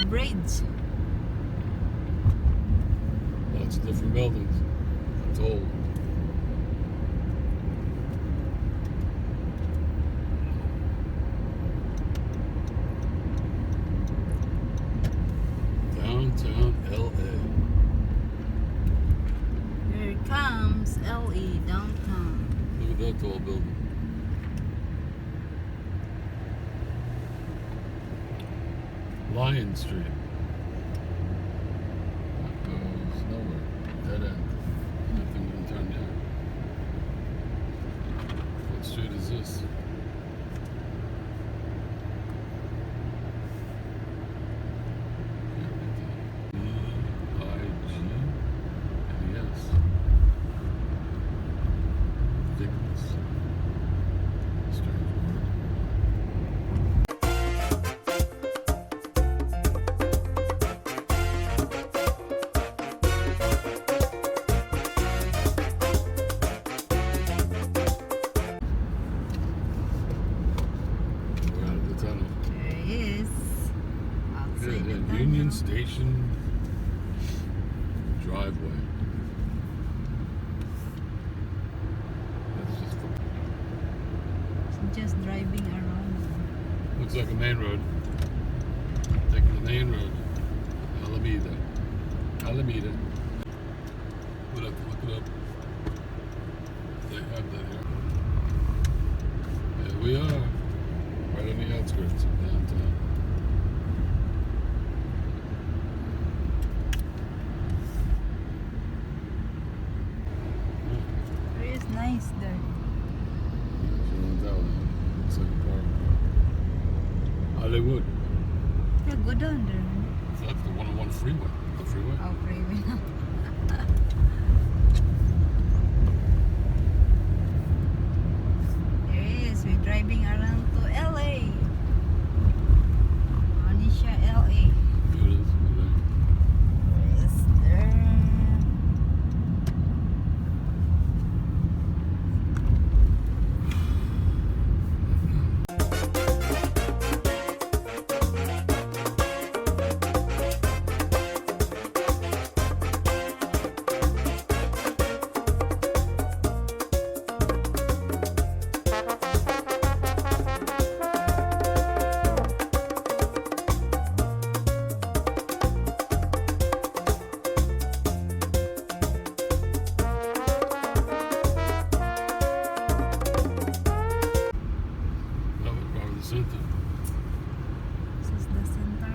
the bridge. Lots of different buildings. It's old. Downtown L.A. Here comes L.A. downtown. Look at that tall building. Lion Street. That goes nowhere. Dead end. Nothing can turn there. What street is this? E-I-G-N-E-S. Ridiculous. Strange word. Tunnel. There he is. Outside the tunnel. Union Station driveway. That's Just driving around. looks like a main road. Taking the main road. Alameda. Alameda. We'll have to look it up. They have that here. There we are. Right on the outskirts of downtown. It is nice there. Looks like a park. Hollywood. Yeah, go down there. That's the 101 freeway. The freeway. Oh, freeway. There he is. We're driving around to LA. Anisha, LA. Here it is. Yes, there. Center. This is the center.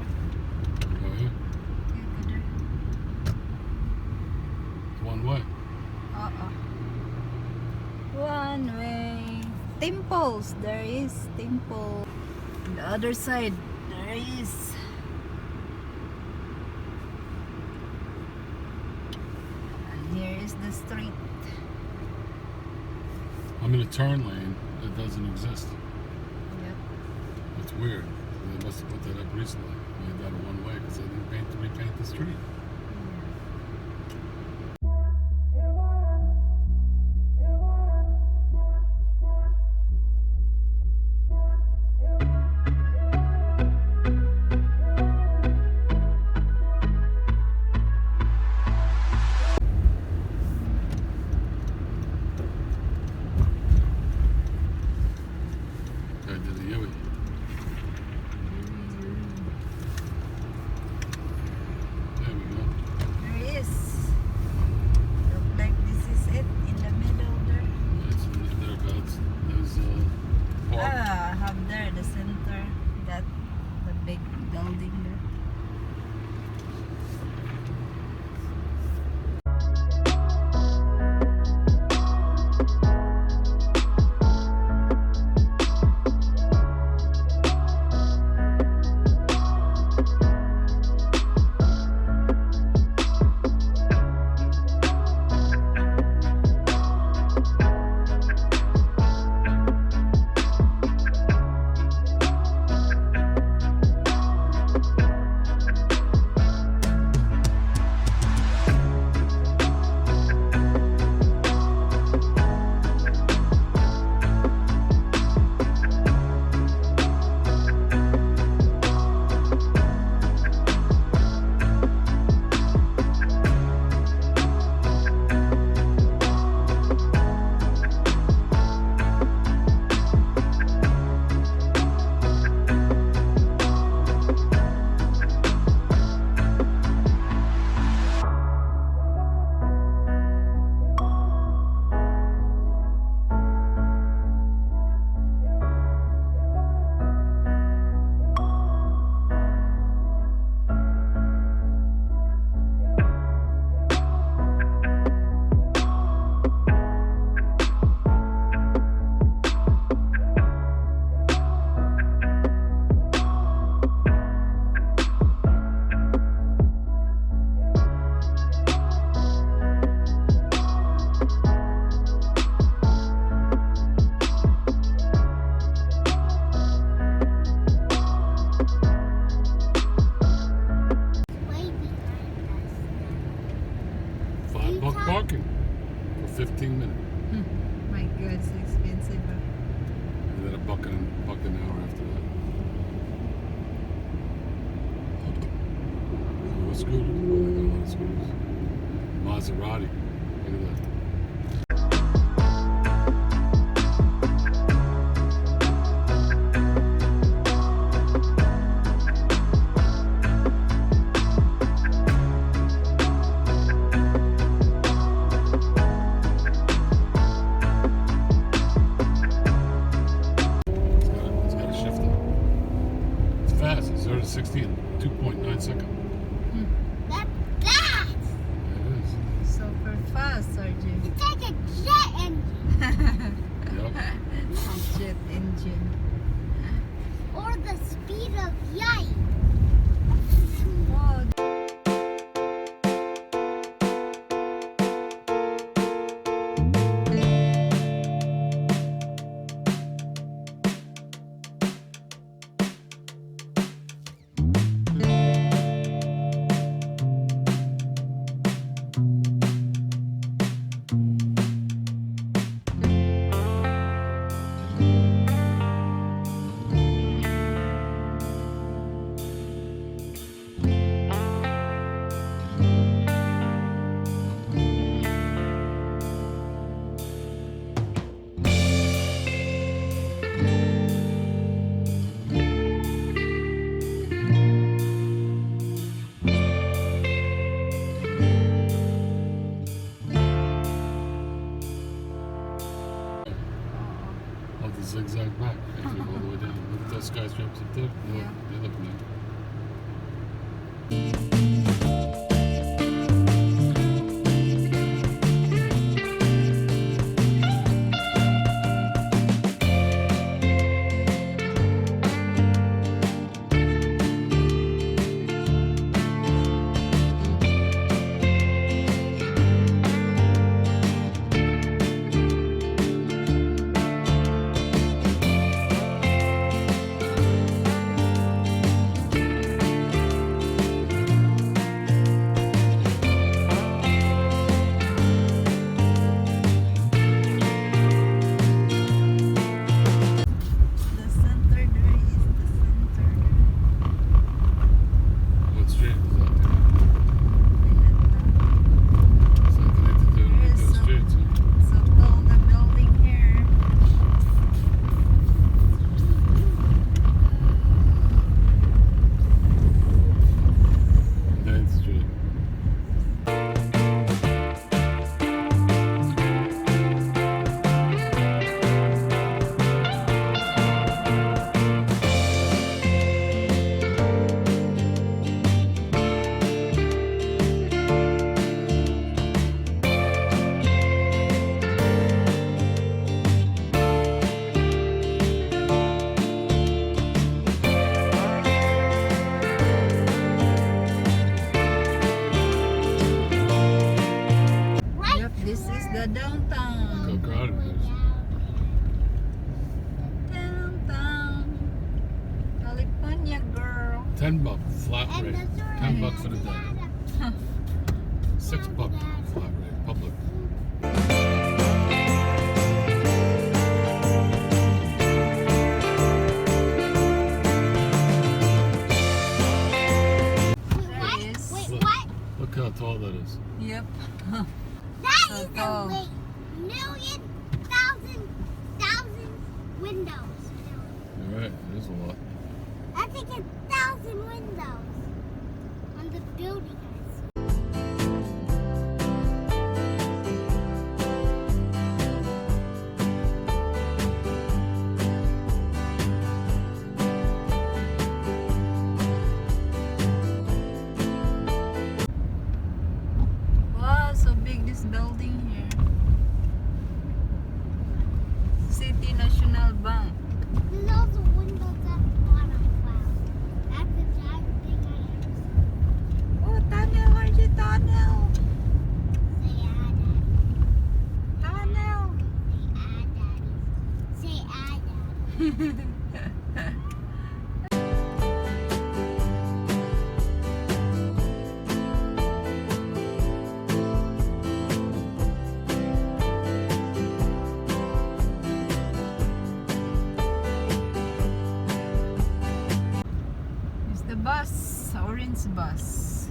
Go here. Okay, go there. It's one way. One way. Temples. There is temple. On the other side, there is. And here is the street. I'm in a turn lane that doesn't exist. Yep. It's weird. They must have put that up recently. Made that a one way because they didn't repaint the street. I did a Yui. There we go. There he is. Look like this is it in the middle there. It's thereabouts. There's a park. Ah, have there the center. That the big building there. scooters. Oh, they got a lot of scooters. Maserati. Look at that. It's got a shifter. It's fast. It's 0 to 60 in 2.9 seconds. That's fast. It is. Super fast, Sergey. It's like a jet engine. Yep. Jet engine. Or the speed of light. Wow. Of the zigzag back. I took all the way down. Look at those skyscrapers up there. Yeah. They look neat. The center there is the center. What street is that? Pinay. It's like connected to There is the some- streets. So tall the building here. Ninth Street. Right. Yep, this is the downtown. Look how crowded it is. Downtown. California girl. $10 flat And rate. the door $10 for the is day. bad. $6 flat rate. Public. What? is- Wait, Look. what? Look how tall that is. Yep. That So is tall. a million, thousand windows. You're right. It is a lot. That's like 1,000 windows on the building. Wow, so big this building here. City National Bank. There's also windows at the bottom. Wow. That's the giant thing I ever saw. Oh, tunnel, RJ, tunnel. Say ah, daddy. Tunnel. Say ah, daddy. Say ah, daddy. It's the bus, orange bus.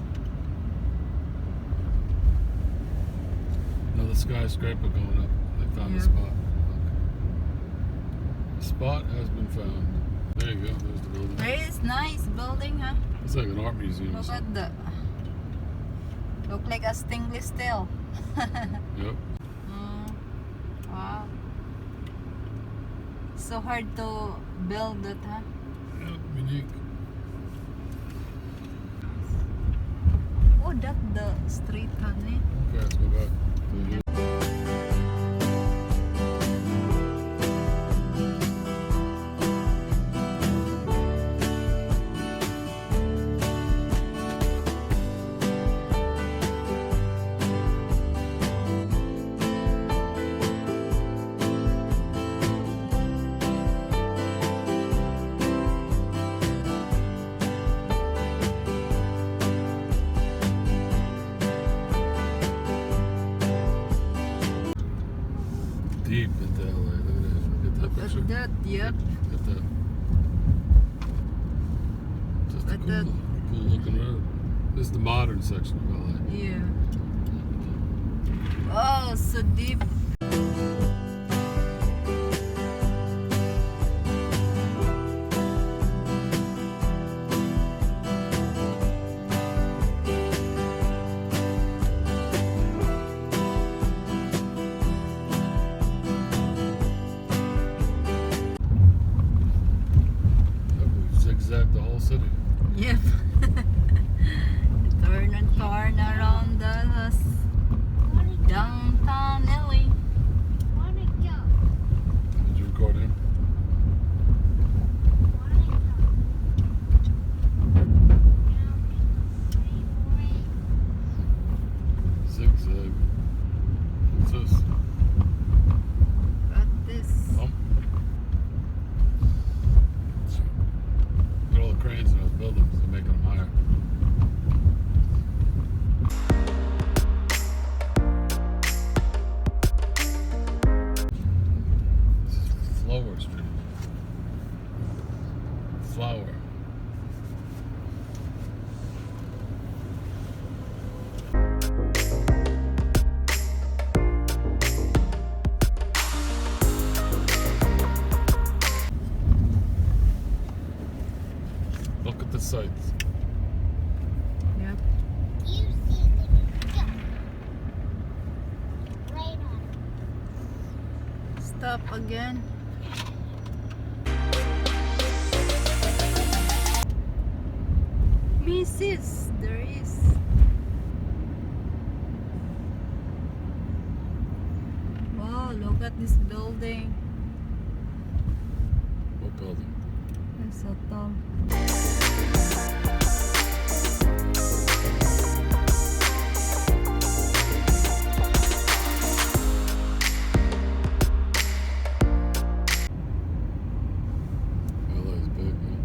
skyscraper going up. They found the Yeah. spot. Look. The spot has been found. There you go. There's the building. Very nice building, huh? It's like an art museum. or Look at something. the. Look like a stainless steel. Yep. Wow. So hard to build it, huh? Yep. Unique. Oh, that's the street, honey. Okay, let's go back. To the hill. Deep into LA. Look at that. Get that picture. Look at that, yep. Get that. Just a But that- cool looking road. This is the modern section of LA. Yeah. Oh, so deep. Yep, we zigzagged the whole city. Yep. Turn and turn around the downtown LA. Wanna go? Did you record him? Wanna go? Zigzag. What's this? At this. Pump? Look at all the cranes in those buildings. They're making them higher. This is Flower Street. Flower. Look at the sights. Yep. You see the go. Right on. Stop again. Mrs. There is. Wow, look at this building. What building? It's so tall. LA is big, man.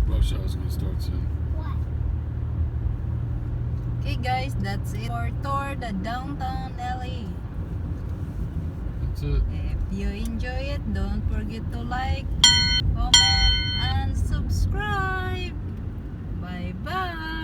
Rush hour's gonna start soon. What? Okay guys, that's it for tour the downtown LA. That's it. If you enjoy it, don't forget to like, comment, and subscribe. Bye bye.